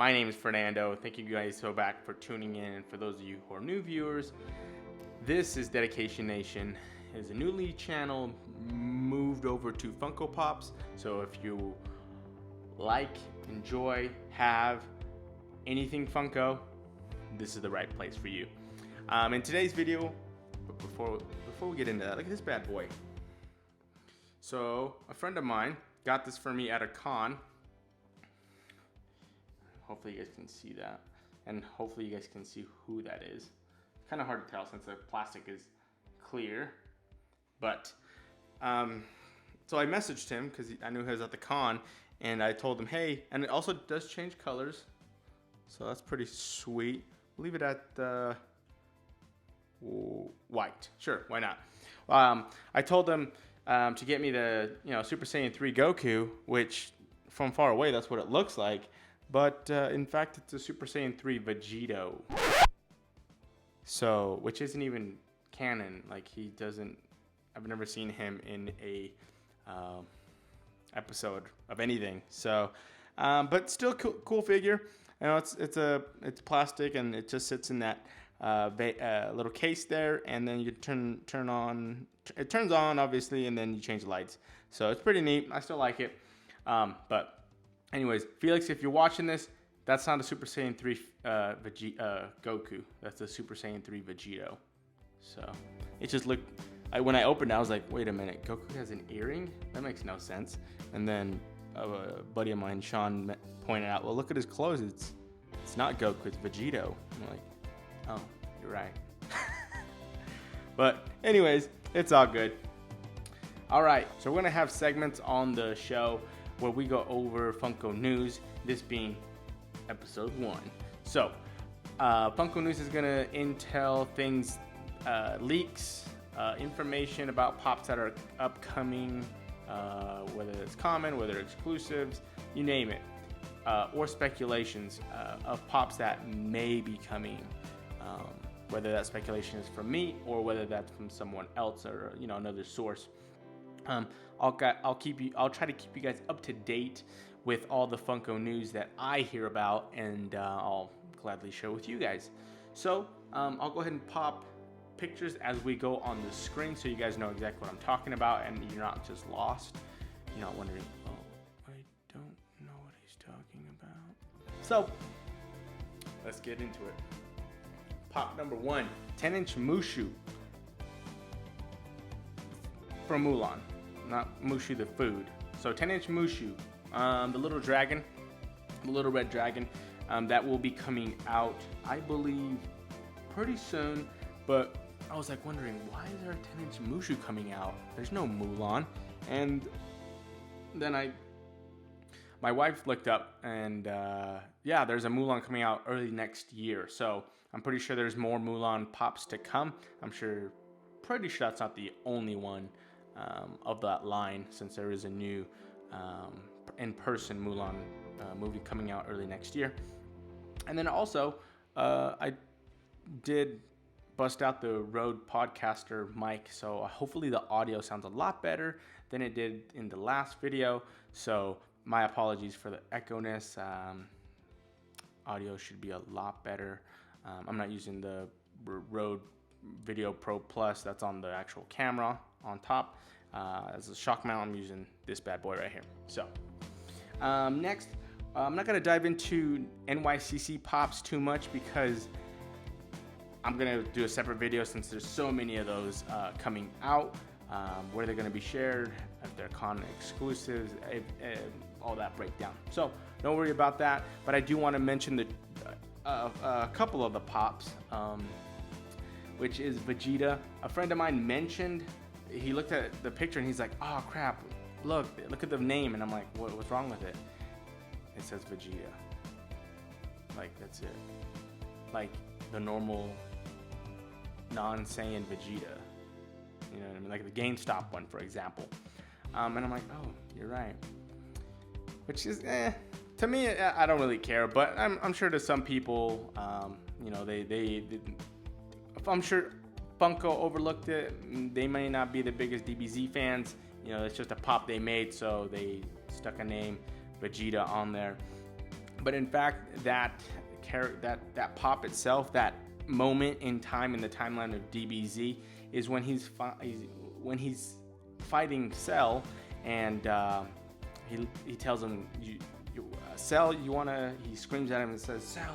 My name is Fernando. Thank you guys so back for tuning in. And for those of you who are new viewers, this is Dedication Nation. It's a newly channel moved over to Funko Pops. So if you like, enjoy, have anything Funko, this is the right place for you. In today's video, but before we get into that, look at this bad boy. So a friend of mine got this for me at a con. Hopefully you guys can see that, and hopefully you guys can see who that is. Kind of hard to tell since the plastic is clear, but so I messaged him because I knew he was at the con, and I told him, hey, and it also does change colors, so that's pretty sweet. Leave it at white. Sure, why not? I told him to get me the Super Saiyan 3 Goku, which from far away that's what it looks like, but in fact it's a Super Saiyan 3 Vegeta. So, which isn't even canon. Like I've never seen him in a episode of anything. So, but still cool figure. You know, it's plastic and it just sits in that little case there, and then you turn on. It turns on obviously, and then you change the lights. So it's pretty neat. I still like it. But anyways, Felix, if you're watching this, that's not a Super Saiyan 3 Goku. That's a Super Saiyan 3 Vegeta. So it just looked. When I opened it, I was like, wait a minute, Goku has an earring? That makes no sense. And then a buddy of mine, Sean, pointed out, well, look at his clothes. It's not Goku, it's Vegeta. I'm like, oh, you're right. But anyways, it's all good. All right, so we're gonna have segments on the show where we go over Funko news, this being episode 1. So Funko news is gonna entail things, leaks, information about pops that are upcoming, whether it's common, whether exclusives, you name it, or speculations of pops that may be coming. Whether that speculation is from me or whether that's from someone else or another source. I'll try to keep you guys up to date with all the Funko news that I hear about, and I'll gladly share with you guys. So I'll go ahead and pop pictures as we go on the screen so you guys know exactly what I'm talking about and you're not just lost. You're not wondering, oh, I don't know what he's talking about. So let's get into it. Pop number 1, 10-inch Mushu from Mulan, not Mushu the food. So 10-inch Mushu, the little dragon, the little red dragon, that will be coming out, I believe, pretty soon. But I was like wondering, why is there a 10-inch Mushu coming out? There's no Mulan. And then my wife looked up, and yeah, there's a Mulan coming out early next year. So I'm pretty sure there's more Mulan pops to come. Pretty sure that's not the only one of that line, since there is a new in-person Mulan movie coming out early next year. And then also, I did bust out the Rode Podcaster mic, so hopefully the audio sounds a lot better than it did in the last video. So my apologies for the echo-ness. Audio should be a lot better. I'm not using the Rode Video Pro Plus. That's on the actual camera on top. As a shock mount, I'm using this bad boy right here. So next, I'm not going to dive into NYCC pops too much because I'm going to do a separate video since there's so many of those coming out, where they're going to be shared, if they're con exclusives, all that breakdown. So don't worry about that, but I do want to mention a couple of the pops, which is Vegeta. A friend of mine mentioned, he looked at the picture and he's like, oh crap, look at the name. And I'm like, what's wrong with it? It says Vegeta. Like, that's it. Like the normal non-Saiyan Vegeta. You know what I mean? Like the GameStop one, for example. And I'm like, oh, you're right. Which is, to me, I don't really care, but I'm sure to some people, I'm sure Funko overlooked it. They may not be the biggest DBZ fans. It's just a pop they made, so they stuck a name, Vegeta, on there. But in fact, that pop itself, that moment in time in the timeline of DBZ, is when he's fighting Cell, and he tells him, Cell, you wanna? He screams at him and says, Cell,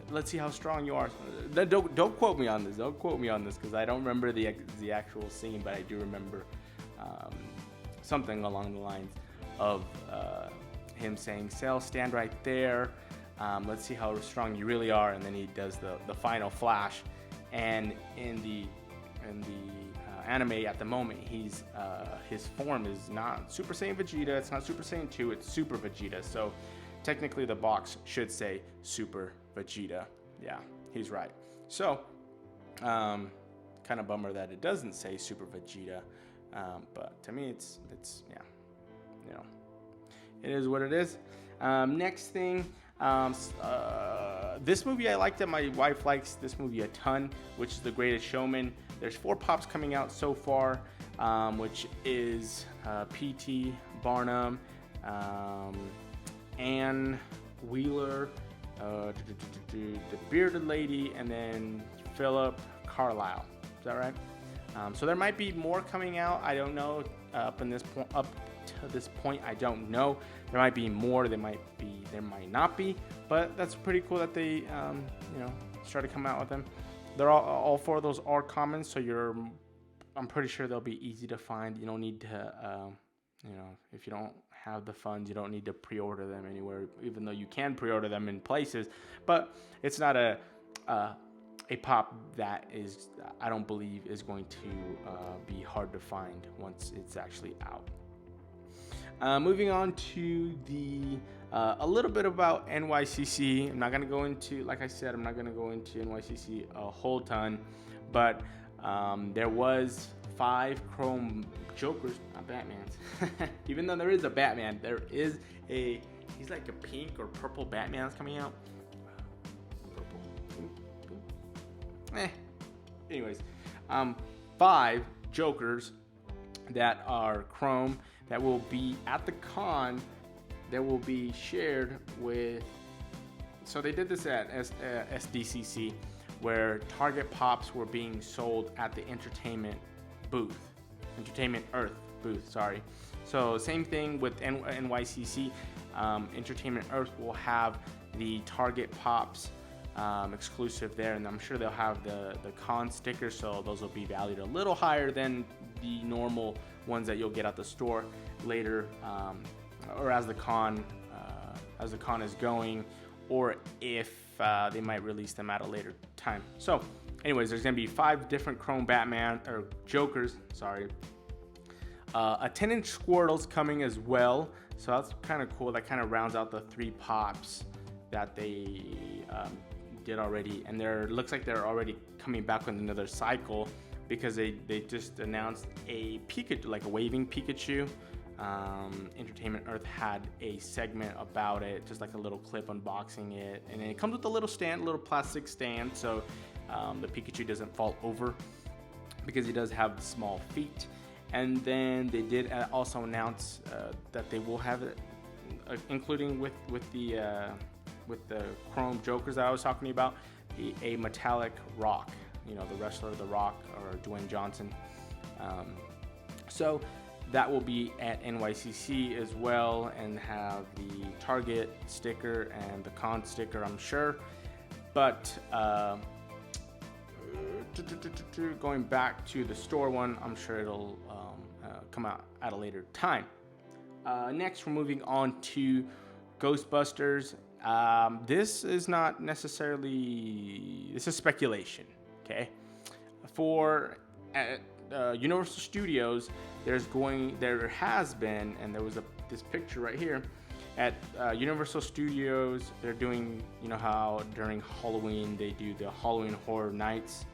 let's see how strong you are. Don't quote me on this. Don't quote me on this, because I don't remember the actual scene, but I do remember something along the lines of him saying, Cell, stand right there. Let's see how strong you really are. And then he does the final flash. And in the anime at the moment, his form is not Super Saiyan Vegeta. It's not Super Saiyan 2. It's Super Vegeta. So technically the box should say Super Vegeta. Yeah, he's right. So kind of bummer that it doesn't say Super Vegeta. But to me, it's yeah, you know, it is what it is. Next thing, this movie I liked it. My wife likes this movie a ton, which is The Greatest Showman. There's 4 pops coming out so far, which is P.T. Barnum, Ann Wheeler, the bearded lady, and then Philip Carlisle. Is that right? So there might be more coming out. I don't know. Up to this point, I don't know. There might be more. There might not be. But that's pretty cool that they, started coming out with them. They're all 4 of those are common, so I'm pretty sure they'll be easy to find. You don't need to, if you don't have the funds, you don't need to pre-order them anywhere, even though you can pre-order them in places. But it's not a pop that is, I don't believe, is going to be hard to find once it's actually out. Moving on to a little bit about NYCC. I'm not going to go into, like I said, I'm not going to go into NYCC a whole ton, but there was 5 Chrome Jokers, not Batmans. Even though there is a Batman, there is he's like a pink or purple Batman that's coming out. Anyways, 5 Jokers that are Chrome that will be at the con, that will be shared with. So they did this at SDCC, where Target Pops were being sold at the Entertainment Earth booth. Sorry. So same thing with NYCC. Entertainment Earth will have the Target Pops exclusive there, and I'm sure they'll have the con stickers, so those will be valued a little higher than the normal ones that you'll get at the store later, or as the con is going, or if they might release them at a later time. So anyways, there's gonna be 5 different Chrome Batman or Jokers, sorry. A 10-inch Squirtle's coming as well, so that's kind of cool. That kind of rounds out the 3 pops that they did already, and looks like they're already coming back with another cycle, because they just announced a Pikachu, like a waving Pikachu. Entertainment Earth had a segment about it, just like a little clip unboxing it, and it comes with a little stand, a little plastic stand, so the Pikachu doesn't fall over, because he does have small feet. And then they did also announce that they will have it, including with the Chrome Jokers that I was talking about, a metallic Rock, the wrestler The Rock, or Dwayne Johnson. So that will be at NYCC as well, and have the Target sticker and the con sticker, I'm sure. But going back to the store one, I'm sure it'll come out at a later time. Next, we're moving on to Ghostbusters. This is not necessarily, this is speculation, okay? For Universal Studios, there has been, and there was this picture right here at Universal Studios. They're doing, how during Halloween they do the Halloween Horror Nights.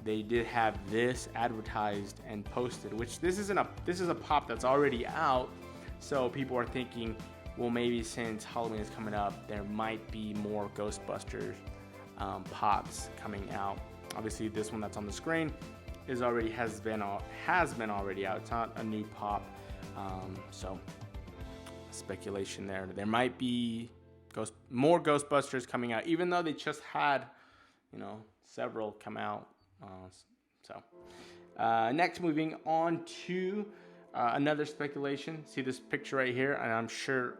They did have this advertised and posted, which this is a pop that's already out. So people are thinking, well, maybe since Halloween is coming up, there might be more Ghostbusters pops coming out. Obviously, this one that's on the screen has been already out. It's not a new pop, so speculation there. There might be more Ghostbusters coming out, even though they just had, several come out. Next, moving on to another speculation. See this picture right here, and I'm sure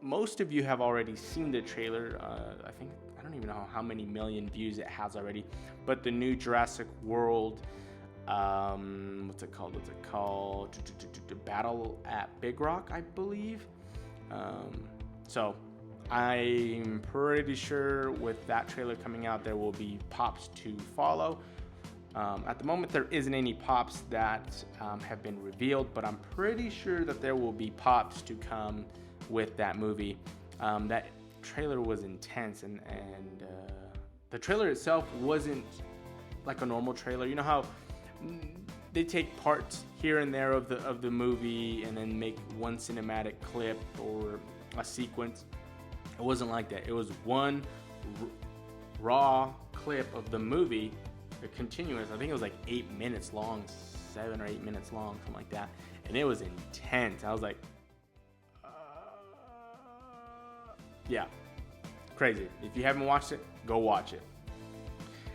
most of you have already seen the trailer. I don't even know how many million views it has already, but the new Jurassic World, what's it called? Battle at Big Rock, I believe. So I'm pretty sure with that trailer coming out, there will be pops to follow. At the moment, there isn't any pops that have been revealed, but I'm pretty sure that there will be pops to come with that movie. That trailer was intense, and the trailer itself wasn't like a normal trailer. You know how they take parts here and there of the movie and then make one cinematic clip or a sequence? It wasn't like that. It was one raw clip of the movie, a continuous. I think it was like 8 minutes long, 7 or 8 minutes long, something like that, and it was intense. I was like, yeah, crazy. If you haven't watched it, go watch it.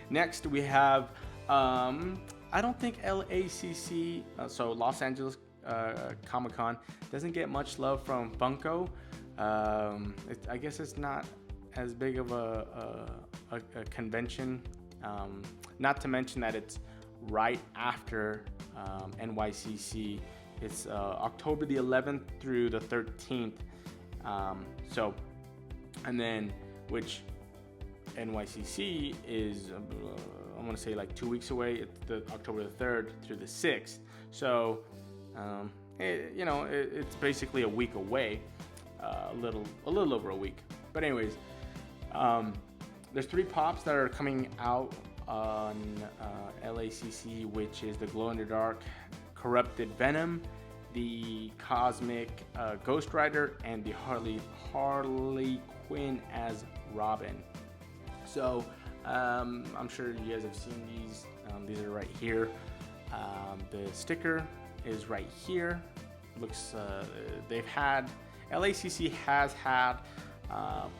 Next, we have, I don't think LACC, so Los Angeles Comic-Con, doesn't get much love from Funko. I guess it's not as big of a convention. Not to mention that it's right after NYCC. It's October the 11th through the 13th. And then, which NYCC is, I want to say like 2 weeks away. It's the October the 3rd through the 6th. So, it's basically a week away, a little over a week. But anyways, there's 3 pops that are coming out on LACC, which is the glow-in-the-dark Corrupted Venom, the Cosmic Ghost Rider, and the Harley Quinn as Robin. So I'm sure you guys have seen these. These are right here. The sticker is right here. Looks LACC has had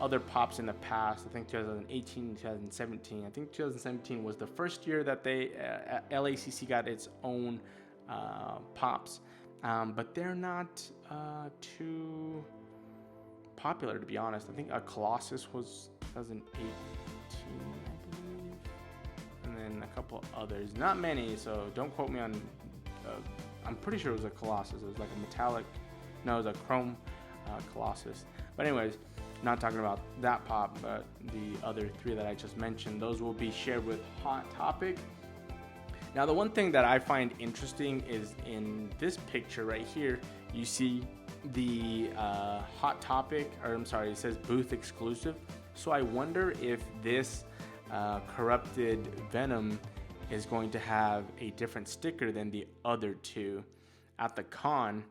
other pops in the past. I think 2018, 2017. I think 2017 was the first year that LACC got its own pops. But they're not too popular, to be honest. I think a Colossus was 2018, I believe, and then a couple others. Not many, so don't quote me on. I'm pretty sure it was a Colossus. It was like a metallic. No, it was a chrome Colossus. But anyways, not talking about that pop, but the other 3 that I just mentioned. Those will be shared with Hot Topic. Now, the one thing that I find interesting is in this picture right here, you see the Hot Topic, it says booth exclusive. So I wonder if this Corrupted Venom is going to have a different sticker than the other 2 at the con,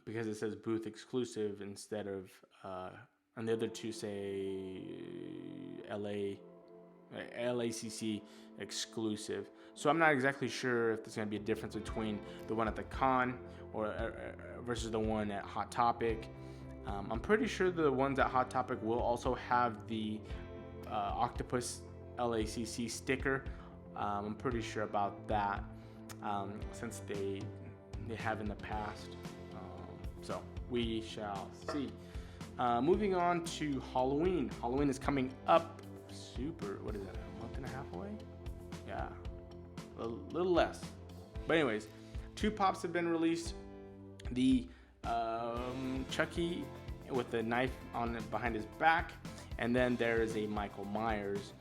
because it says booth exclusive instead of, and the other 2 say LACC exclusive. So I'm not exactly sure if there's going to be a difference between the one at the con or versus the one at Hot Topic. I'm pretty sure the ones at Hot Topic will also have the Octopus LACC sticker. I'm pretty sure about that, since they have in the past. So we shall see. Moving on to Halloween. Halloween is coming up what is that, a month and a half away? Yeah, a little less. But anyways, 2 pops have been released. The Chucky with the knife behind his back, and then there is a Michael Myers.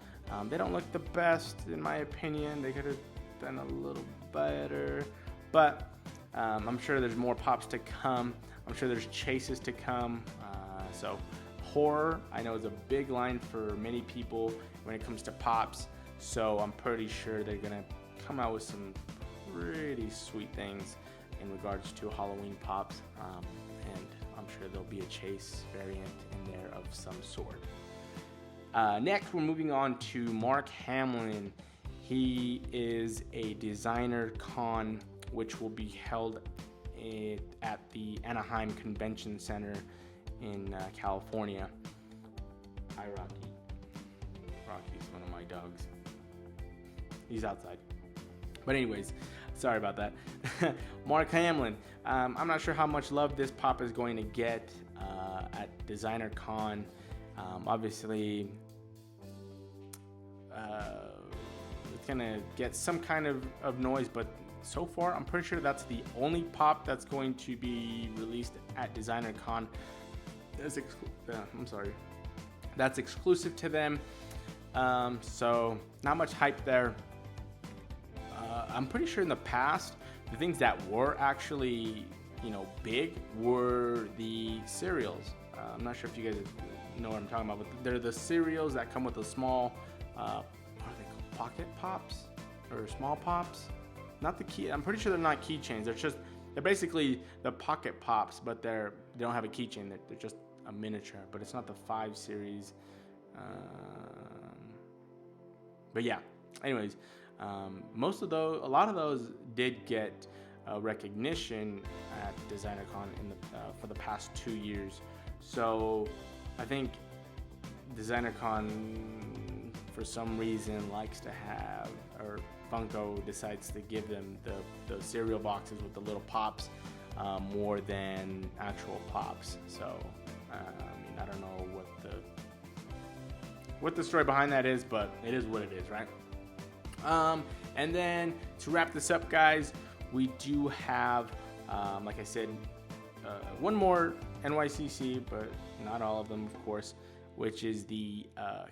They don't look the best, in my opinion. They could have done a little better, but I'm sure there's more pops to come. I'm sure there's chases to come. So horror, I know, is a big line for many people when it comes to pops. So I'm pretty sure they're gonna come out with some pretty sweet things in regards to Halloween pops, and I'm sure there'll be a chase variant in there of some sort. Next, we're moving on to Mark Hamlin. He is a designer con, which will be held at the Anaheim Convention Center in California. Hi, Rocky. Rocky's one of my dogs. He's outside. But anyways, sorry about that. Mark Hamlin. I'm not sure how much love this pop is going to get at Designer Con. Obviously, it's going to get some kind of noise, but so far, I'm pretty sure that's the only pop that's going to be released at Designer Con. That's exclusive to them. So not much hype there. I'm pretty sure in the past, the things that were actually, big were the cereals. I'm not sure if you guys know what I'm talking about, but they're the cereals that come with the small, what are they called? Pocket pops or small pops? Not the key. I'm pretty sure they're not keychains. They're basically the pocket pops, but they don't have a keychain. They're just a miniature, but it's not the 5 series. But yeah. Anyways, a lot of those did get recognition at DesignerCon for the past 2 years. So I think DesignerCon, for some reason, likes to have, or Funko decides to give them the cereal boxes with the little pops more than actual pops. So I don't know what the story behind that is, but it is what it is, right? And then to wrap this up, guys, we do have, like I said, one more NYCC, but not all of them, of course, which is the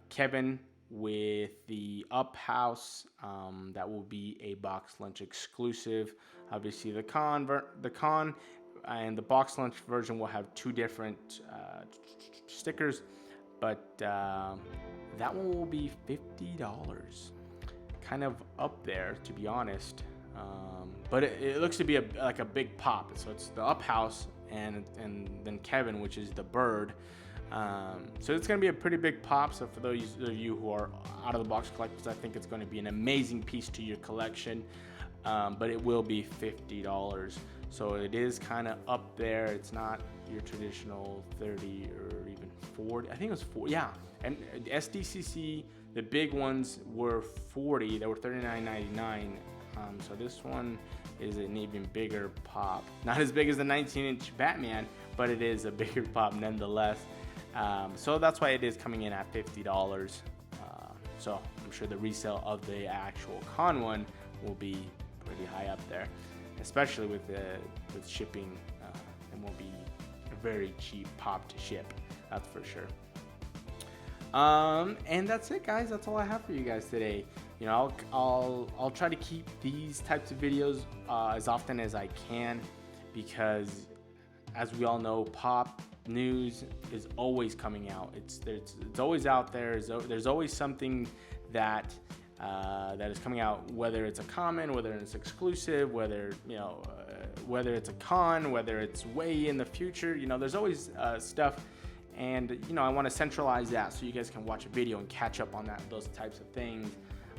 Kevin with the Up House. That will be a box lunch exclusive. Obviously, the con and the box lunch version will have 2 different stickers, but that one will be $50. Kind of up there, to be honest. But it looks to be like a big pop. So it's the Up House and then Kevin, which is the bird. So it's going to be a pretty big pop. So for those of you who are out of the box collectors, I think it's going to be an amazing piece to your collection. But it will be $50. So it is kind of up there. It's not your traditional 30 or even 40. I think it was 40. Yeah. And SDCC, the big ones were 40. They were $39.99. So this one is an even bigger pop. Not as big as the 19-inch Batman, but it is a bigger pop nonetheless. So that's why it is coming in at $50. So I'm sure the resale of the actual con one will be pretty high up there, especially with shipping. It won't be a very cheap pop to ship, that's for sure. And that's it, guys. That's all I have for you guys today. I'll try to keep these types of videos as often as I can, because as we all know, pop news is always coming out. It's always out there. There's always something that is coming out, whether it's a common, whether it's exclusive, whether it's a con, whether it's way in the future. There's always stuff. And I want to centralize that so you guys can watch a video and catch up on those types of things.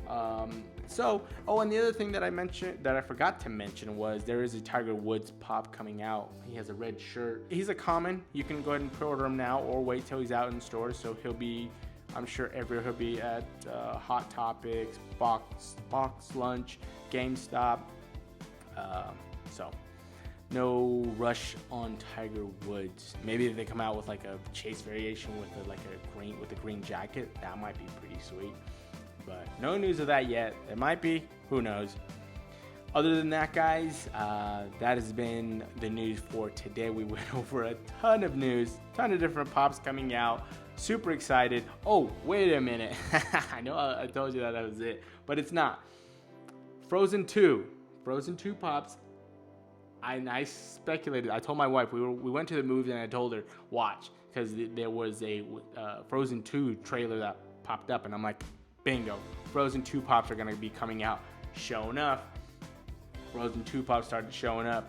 And the other thing that I forgot to mention was there is a Tiger Woods pop coming out. He has a red shirt. He's a common. You can go ahead and pre-order him now or wait till he's out in stores. So he'll be, I'm sure he'll be at Hot Topics, Box Lunch, GameStop. So no rush on Tiger Woods. Maybe if they come out with like a chase variation with a green jacket, that might be pretty sweet. But no news of that yet. It might be. Who knows? Other than that, guys, that has been the news for today. We went over a ton of news, ton of different pops coming out. Super excited. Oh, wait a minute. I know I told you that was it, but it's not. Frozen 2 pops. I speculated. I told my wife we went to the movie and I told her watch, because there was a Frozen 2 trailer that popped up, and I'm like, bingo, Frozen 2 pops are going to be coming out. Sure enough, Frozen 2 pops started showing up,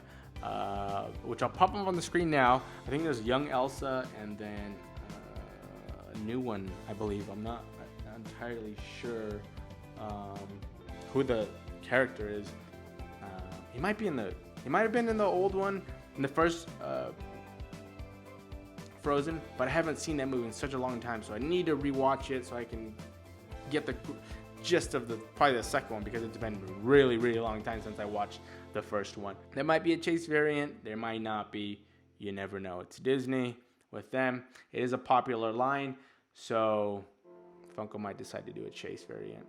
which I'll pop up on the screen now. I think there's young Elsa and then a new one, I believe. I'm not entirely sure who the character is. He might have been in the old one, in the first Frozen, but I haven't seen that movie in such a long time, so I need to rewatch it so I can get the gist of probably the second one, because it's been a really, really long time since I watched the first one. There might be a chase variant, there might not be. You never know. It's Disney. With them, it is a popular line, so Funko might decide to do a chase variant.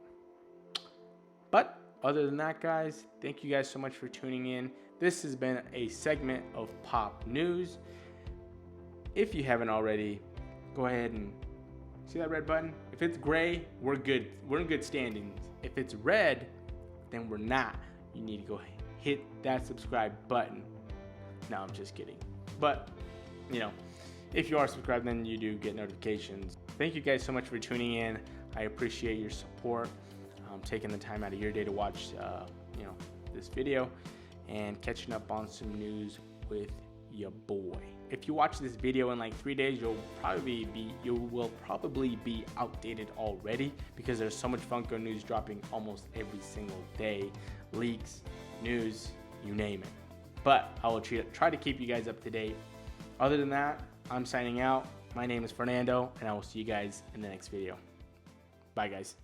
But other than that, guys, thank you guys so much for tuning in. This has been a segment of Pop News. If you haven't already, go ahead and see that red button. If it's gray, we're good. We're in good standings. If it's red, then we're not. You need to go hit that subscribe button. No, I'm just kidding. But, you know, if you are subscribed, then you do get notifications. Thank you guys so much for tuning in. I appreciate your support, taking the time out of your day to watch, this video and catching up on some news with your boy. If you watch this video in like 3 days, you will probably be outdated already, because there's so much Funko news dropping almost every single day. Leaks, news, you name it. But I will try to keep you guys up to date. Other than that, I'm signing out. My name is Fernando, and I will see you guys in the next video. Bye, guys.